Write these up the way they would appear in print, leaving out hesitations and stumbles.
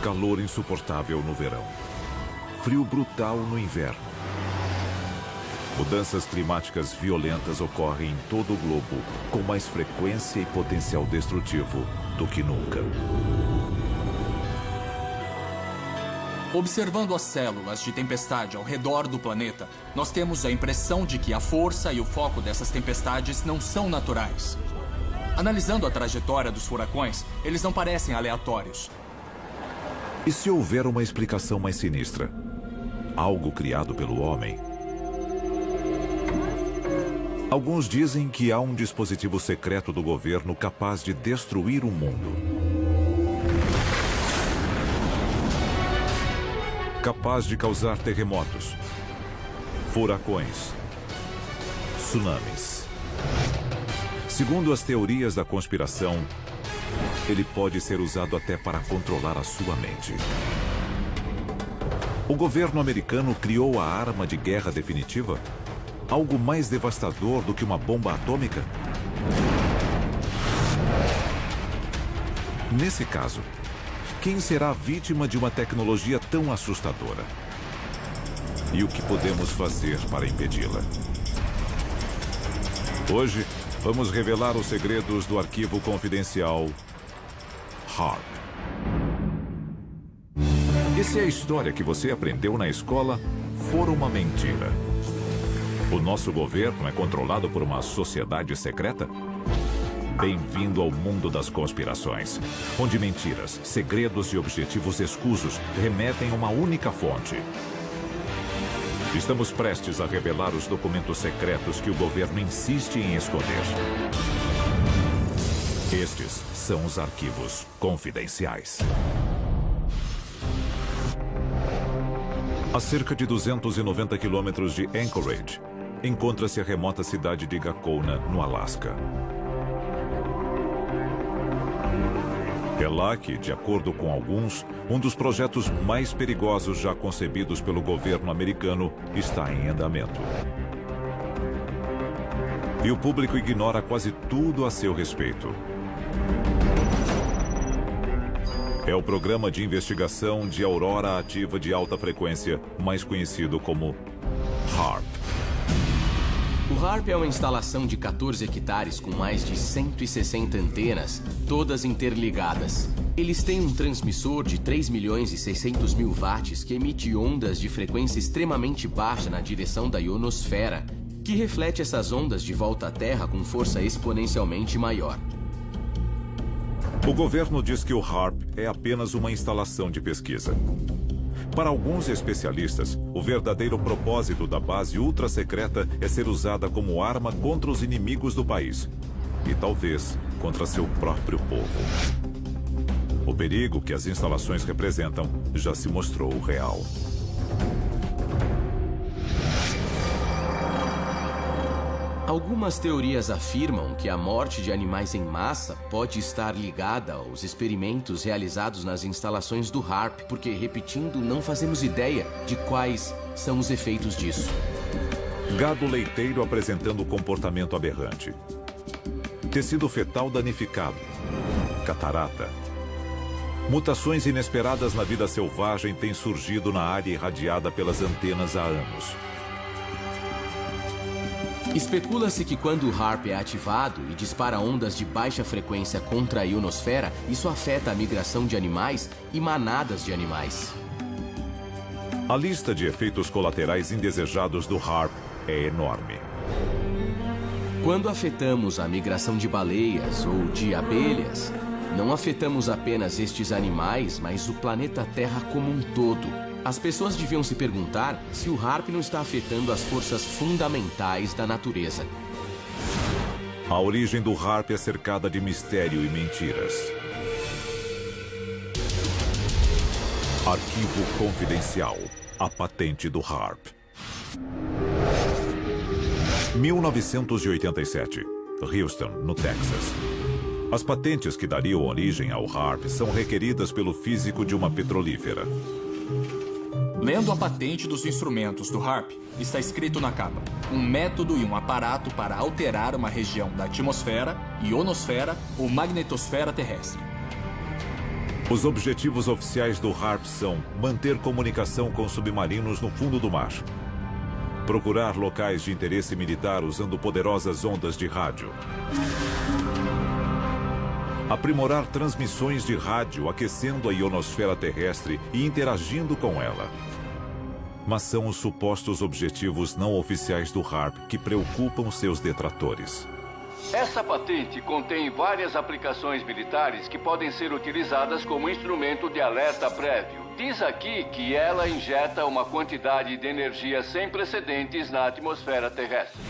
Calor insuportável no verão. Frio brutal no inverno. Mudanças climáticas violentas ocorrem em todo o globo, com mais frequência e potencial destrutivo do que nunca. Observando as células de tempestade ao redor do planeta, nós temos a impressão de que a força e o foco dessas tempestades não são naturais. Analisando a trajetória dos furacões, eles não parecem aleatórios. E se houver uma explicação mais sinistra? Algo criado pelo homem? Alguns dizem que há um dispositivo secreto do governo capaz de destruir o mundo. Capaz de causar terremotos, furacões, tsunamis. Segundo as teorias da conspiração, ele pode ser usado até para controlar a sua mente. O governo americano criou a arma de guerra definitiva? Algo mais devastador do que uma bomba atômica? Nesse caso, quem será vítima de uma tecnologia tão assustadora? E o que podemos fazer para impedi-la? Hoje, vamos revelar os segredos do arquivo confidencial HAARP. E se a história que você aprendeu na escola for uma mentira? O nosso governo é controlado por uma sociedade secreta? Bem-vindo ao mundo das conspirações, onde mentiras, segredos e objetivos escusos remetem a uma única fonte. Estamos prestes a revelar os documentos secretos que o governo insiste em esconder. Estes são os arquivos confidenciais. A cerca de 290 quilômetros de Anchorage, encontra-se a remota cidade de Gakona, no Alasca. É lá que, de acordo com alguns, um dos projetos mais perigosos já concebidos pelo governo americano está em andamento. E o público ignora quase tudo a seu respeito. É o programa de investigação de aurora ativa de alta frequência, mais conhecido como HAARP. O HAARP é uma instalação de 14 hectares com mais de 160 antenas, todas interligadas. Eles têm um transmissor de 3.600.000 watts que emite ondas de frequência extremamente baixa na direção da ionosfera, que reflete essas ondas de volta à Terra com força exponencialmente maior. O governo diz que o HAARP é apenas uma instalação de pesquisa. Para alguns especialistas, o verdadeiro propósito da base ultra-secreta é ser usada como arma contra os inimigos do país. E talvez contra seu próprio povo. O perigo que as instalações representam já se mostrou real. Algumas teorias afirmam que a morte de animais em massa pode estar ligada aos experimentos realizados nas instalações do HAARP, porque, repetindo, não fazemos ideia de quais são os efeitos disso. Gado leiteiro apresentando comportamento aberrante. Tecido fetal danificado. Catarata. Mutações inesperadas na vida selvagem têm surgido na área irradiada pelas antenas há anos. Especula-se que quando o HAARP é ativado e dispara ondas de baixa frequência contra a ionosfera, isso afeta a migração de animais e manadas de animais. A lista de efeitos colaterais indesejados do HAARP é enorme. Quando afetamos a migração de baleias ou de abelhas, não afetamos apenas estes animais, mas o planeta Terra como um todo. As pessoas deviam se perguntar se o HAARP não está afetando as forças fundamentais da natureza. A origem do HAARP é cercada de mistério e mentiras. Arquivo confidencial. A patente do HAARP. 1987. Houston, no Texas. As patentes que dariam origem ao HAARP são requeridas pelo físico de uma petrolífera. Lendo a patente dos instrumentos do HAARP, está escrito na capa: um método e um aparato para alterar uma região da atmosfera, ionosfera ou magnetosfera terrestre. Os objetivos oficiais do HARP são manter comunicação com submarinos no fundo do mar, procurar locais de interesse militar usando poderosas ondas de rádio, aprimorar transmissões de rádio aquecendo a ionosfera terrestre e interagindo com ela. Mas são os supostos objetivos não oficiais do HARP que preocupam seus detratores. Essa patente contém várias aplicações militares que podem ser utilizadas como instrumento de alerta prévio. Diz aqui que ela injeta uma quantidade de energia sem precedentes na atmosfera terrestre.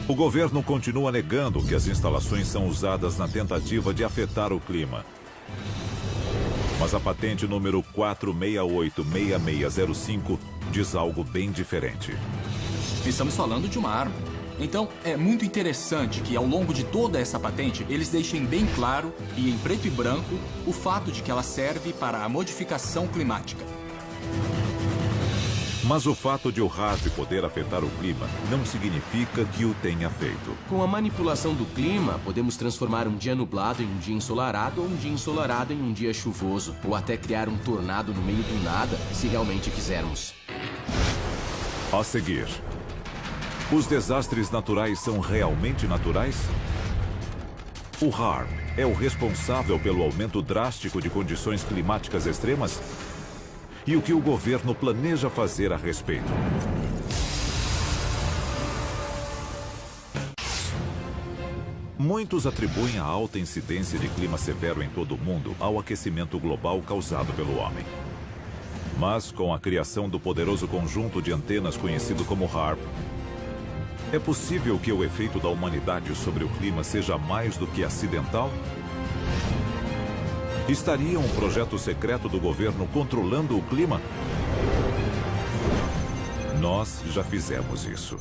O governo continua negando que as instalações são usadas na tentativa de afetar o clima. Mas a patente número 4686605 diz algo bem diferente. Estamos falando de uma arma. Então, é muito interessante que, ao longo de toda essa patente, eles deixem bem claro, e em preto e branco, o fato de que ela serve para a modificação climática. Mas o fato de o HARP poder afetar o clima não significa que o tenha feito. Com a manipulação do clima, podemos transformar um dia nublado em um dia ensolarado ou um dia ensolarado em um dia chuvoso, ou até criar um tornado no meio do nada, se realmente quisermos. A seguir, os desastres naturais são realmente naturais? O HARP é o responsável pelo aumento drástico de condições climáticas extremas? E o que o governo planeja fazer a respeito? Muitos atribuem a alta incidência de clima severo em todo o mundo ao aquecimento global causado pelo homem. Mas, com a criação do poderoso conjunto de antenas conhecido como HARP, é possível que o efeito da humanidade sobre o clima seja mais do que acidental? Estaria um projeto secreto do governo controlando o clima? Nós já fizemos isso.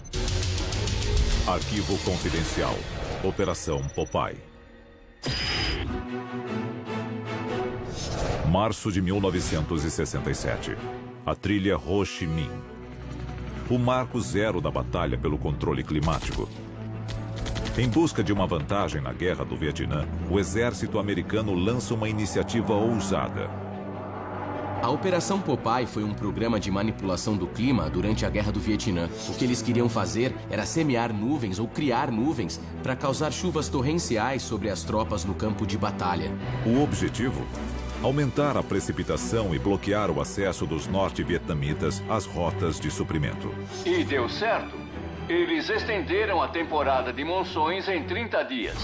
Arquivo confidencial. Operação Popeye. Março de 1967. A trilha Ho Chi Minh. O marco zero da batalha pelo controle climático. Em busca de uma vantagem na Guerra do Vietnã, o exército americano lança uma iniciativa ousada. A Operação Popeye foi um programa de manipulação do clima durante a Guerra do Vietnã. O que eles queriam fazer era semear nuvens ou criar nuvens para causar chuvas torrenciais sobre as tropas no campo de batalha. O objetivo? Aumentar a precipitação e bloquear o acesso dos norte-vietnamitas às rotas de suprimento. E deu certo. Eles estenderam a temporada de monções em 30 dias.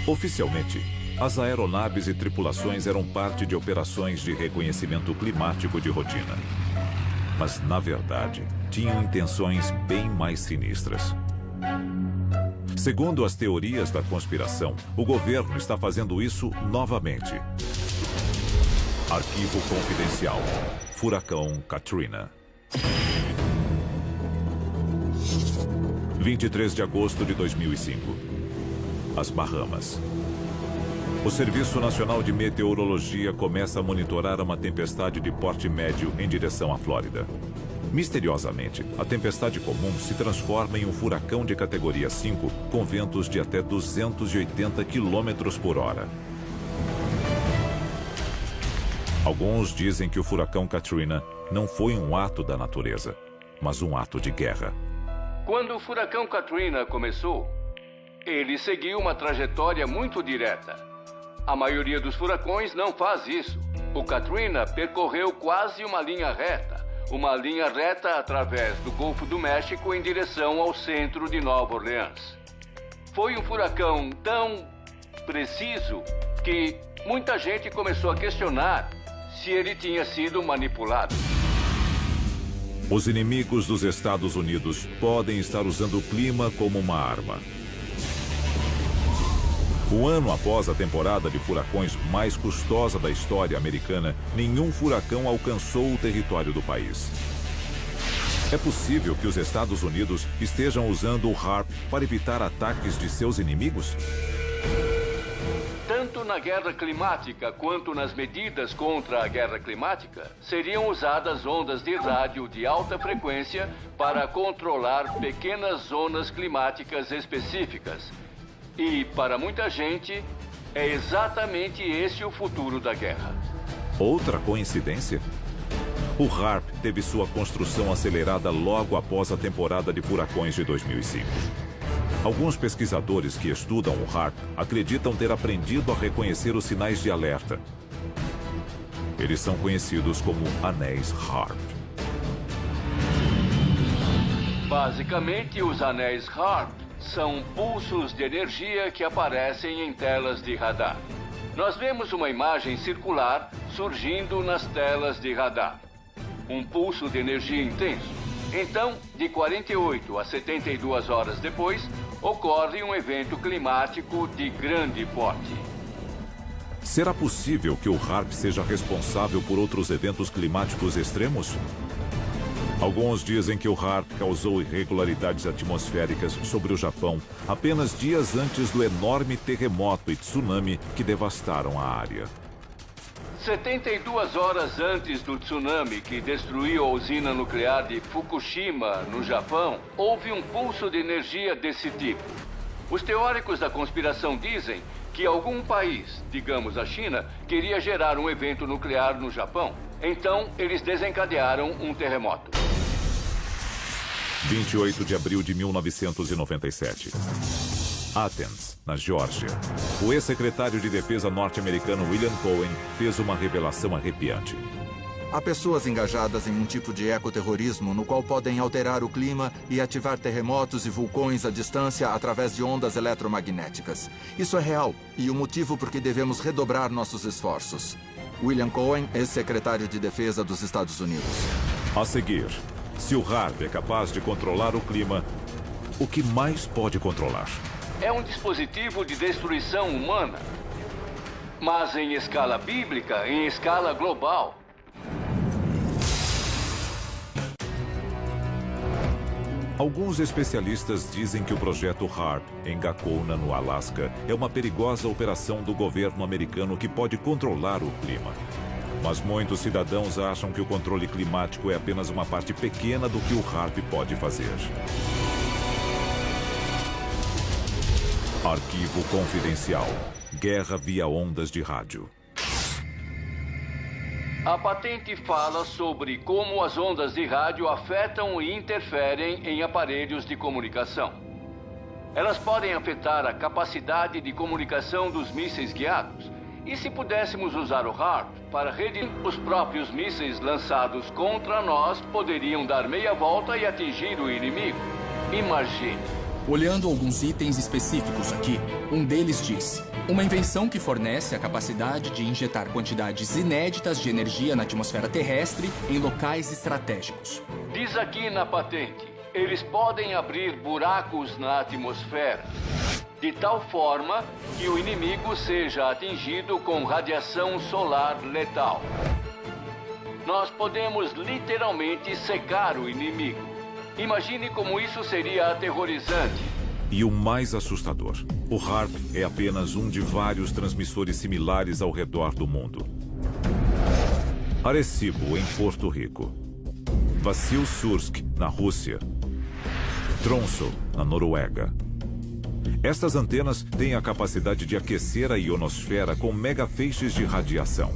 Oficialmente, as aeronaves e tripulações eram parte de operações de reconhecimento climático de rotina. Mas, na verdade, tinham intenções bem mais sinistras. Segundo as teorias da conspiração, o governo está fazendo isso novamente. Arquivo confidencial. Furacão Katrina. 23 de agosto de 2005. As Bahamas. O Serviço Nacional de Meteorologia começa a monitorar uma tempestade de porte médio em direção à Flórida. Misteriosamente, a tempestade comum se transforma em um furacão de categoria 5 com ventos de até 280 km por hora. Alguns dizem que o furacão Katrina não foi um ato da natureza, mas um ato de guerra. Quando o furacão Katrina começou, ele seguiu uma trajetória muito direta. A maioria dos furacões não faz isso. O Katrina percorreu quase uma linha reta através do Golfo do México em direção ao centro de Nova Orleans. Foi um furacão tão preciso que muita gente começou a questionar se ele tinha sido manipulado. Os inimigos dos Estados Unidos podem estar usando o clima como uma arma. Um ano após a temporada de furacões mais custosa da história americana, nenhum furacão alcançou o território do país. É possível que os Estados Unidos estejam usando o HARP para evitar ataques de seus inimigos? Tanto na guerra climática quanto nas medidas contra a guerra climática, seriam usadas ondas de rádio de alta frequência para controlar pequenas zonas climáticas específicas. E, para muita gente, É exatamente esse o futuro da guerra. Outra coincidência? O HARP teve sua construção acelerada logo após a temporada de furacões de 2005. Alguns pesquisadores que estudam o HARP acreditam ter aprendido a reconhecer os sinais de alerta. Eles são conhecidos como anéis HARP. Basicamente, os anéis HARP são pulsos de energia que aparecem em telas de radar. Nós vemos uma imagem circular surgindo nas telas de radar. Um pulso de energia intenso. Então, de 48 a 72 horas depois, ocorre um evento climático de grande porte. Será possível que o HARP seja responsável por outros eventos climáticos extremos? Alguns dizem que o HARP causou irregularidades atmosféricas sobre o Japão apenas dias antes do enorme terremoto e tsunami que devastaram a área. 72 horas antes do tsunami que destruiu a usina nuclear de Fukushima, no Japão, houve um pulso de energia desse tipo. Os teóricos da conspiração dizem que algum país, digamos a China, queria gerar um evento nuclear no Japão. Então, eles desencadearam um terremoto. 28 de abril de 1997. Athens, na Geórgia. O ex-secretário de Defesa norte-americano William Cohen fez uma revelação arrepiante. Há pessoas engajadas em um tipo de ecoterrorismo no qual podem alterar o clima e ativar terremotos e vulcões à distância através de ondas eletromagnéticas. Isso é real e o motivo por que devemos redobrar nossos esforços. William Cohen, ex-secretário de Defesa dos Estados Unidos. A seguir, se o HARP é capaz de controlar o clima, o que mais pode controlar? É um dispositivo de destruição humana, mas em escala bíblica, em escala global. Alguns especialistas dizem que o projeto HARP, em Gakona, no Alasca, é uma perigosa operação do governo americano que pode controlar o clima. Mas muitos cidadãos acham que o controle climático é apenas uma parte pequena do que o HARP pode fazer. Arquivo confidencial. Guerra via ondas de rádio. A patente fala sobre como as ondas de rádio afetam e interferem em aparelhos de comunicação. Elas podem afetar a capacidade de comunicação dos mísseis guiados. E se pudéssemos usar o HARP para redir, os próprios mísseis lançados contra nós poderiam dar meia volta e atingir o inimigo. Imagine. Olhando alguns itens específicos aqui, um deles diz: uma invenção que fornece a capacidade de injetar quantidades inéditas de energia na atmosfera terrestre em locais estratégicos. Diz aqui na patente, eles podem abrir buracos na atmosfera, de tal forma que o inimigo seja atingido com radiação solar letal. Nós podemos literalmente secar o inimigo. Imagine como isso seria aterrorizante. E o mais assustador, o HARP é apenas um de vários transmissores similares ao redor do mundo. Arecibo, em Porto Rico. Vassilsursk, na Rússia. Tromsø, na Noruega. Estas antenas têm a capacidade de aquecer a ionosfera com megafeixes de radiação.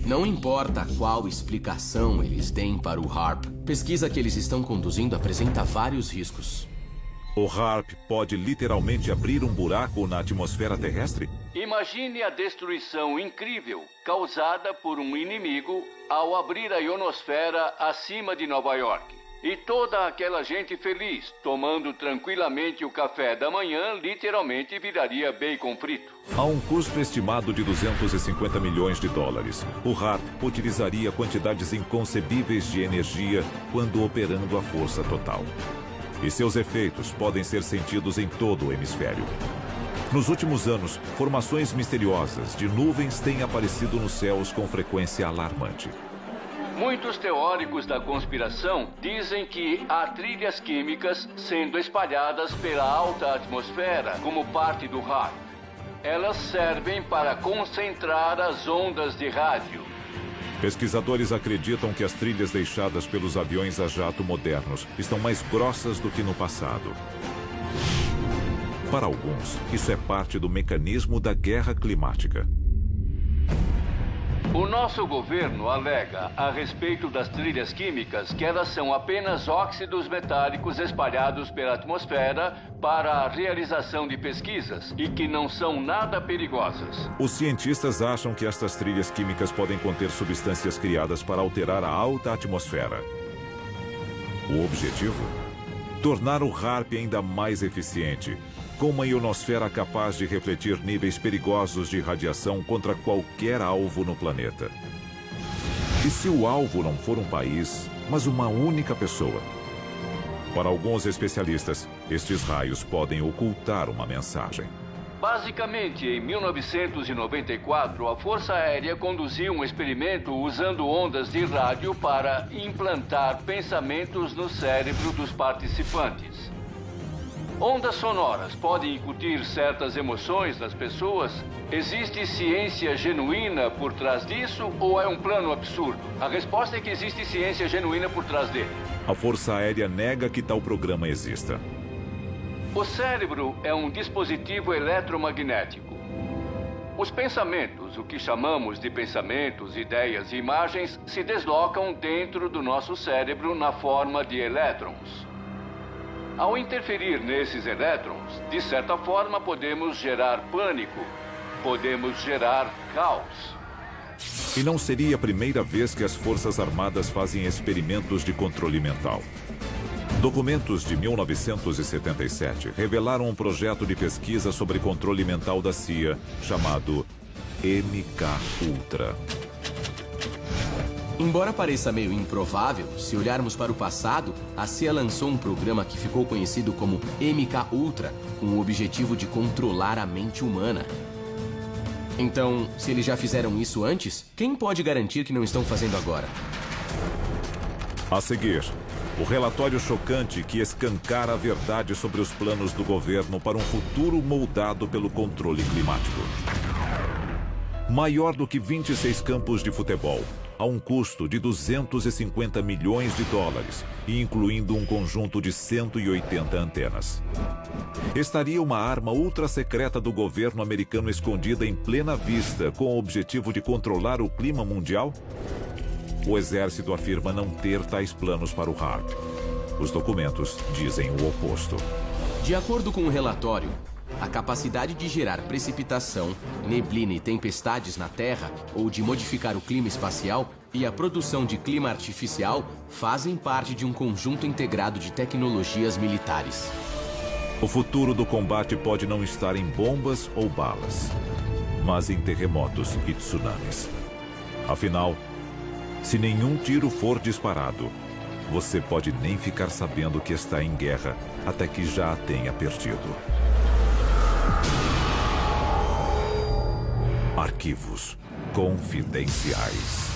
Não importa qual explicação eles têm para o HARP, pesquisa que eles estão conduzindo apresenta vários riscos. O HARP pode literalmente abrir um buraco na atmosfera terrestre? Imagine a destruição incrível causada por um inimigo ao abrir a ionosfera acima de Nova York. E toda aquela gente feliz, tomando tranquilamente o café da manhã, literalmente viraria bacon frito. A um custo estimado de 250 milhões de dólares, o HARP utilizaria quantidades inconcebíveis de energia quando operando a força total. E seus efeitos podem ser sentidos em todo o hemisfério. Nos últimos anos, formações misteriosas de nuvens têm aparecido nos céus com frequência alarmante. Muitos teóricos da conspiração dizem que há trilhas químicas sendo espalhadas pela alta atmosfera como parte do HARP. Elas servem para concentrar as ondas de rádio. Pesquisadores acreditam que as trilhas deixadas pelos aviões a jato modernos estão mais grossas do que no passado. Para alguns, isso é parte do mecanismo da guerra climática. O nosso governo alega a respeito das trilhas químicas que elas são apenas óxidos metálicos espalhados pela atmosfera para a realização de pesquisas e que não são nada perigosas. Os cientistas acham que estas trilhas químicas podem conter substâncias criadas para alterar a alta atmosfera. O objetivo? Tornar o HAARP ainda mais eficiente, com uma ionosfera capaz de refletir níveis perigosos de radiação contra qualquer alvo no planeta. E se o alvo não for um país, mas uma única pessoa? Para alguns especialistas, estes raios podem ocultar uma mensagem. Basicamente, em 1994, a Força Aérea conduziu um experimento usando ondas de rádio para implantar pensamentos no cérebro dos participantes. Ondas sonoras podem incutir certas emoções nas pessoas? Existe ciência genuína por trás disso ou é um plano absurdo? A resposta é que existe ciência genuína por trás dele. A Força Aérea nega que tal programa exista. O cérebro é um dispositivo eletromagnético. Os pensamentos, o que chamamos de pensamentos, ideias e imagens, se deslocam dentro do nosso cérebro na forma de elétrons. Ao interferir nesses elétrons, de certa forma podemos gerar pânico, podemos gerar caos. E não seria a primeira vez que as Forças Armadas fazem experimentos de controle mental. Documentos de 1977 revelaram um projeto de pesquisa sobre controle mental da CIA, chamado MK-Ultra. Embora pareça meio improvável, se olharmos para o passado, a CIA lançou um programa que ficou conhecido como MK-Ultra, com o objetivo de controlar a mente humana. Então, se eles já fizeram isso antes, quem pode garantir que não estão fazendo agora? A seguir, o relatório chocante que escancara a verdade sobre os planos do governo para um futuro moldado pelo controle climático. Maior do que 26 campos de futebol, a um custo de 250 milhões de dólares, e incluindo um conjunto de 180 antenas. Estaria uma arma ultra-secreta do governo americano escondida em plena vista com o objetivo de controlar o clima mundial? O exército afirma não ter tais planos para o HAARP. Os documentos dizem o oposto. De acordo com o relatório, a capacidade de gerar precipitação, neblina e tempestades na Terra ou de modificar o clima espacial e a produção de clima artificial fazem parte de um conjunto integrado de tecnologias militares. O futuro do combate pode não estar em bombas ou balas, mas em terremotos e tsunamis. Afinal, se nenhum tiro for disparado, você pode nem ficar sabendo que está em guerra até que já a tenha perdido. Arquivos confidenciais.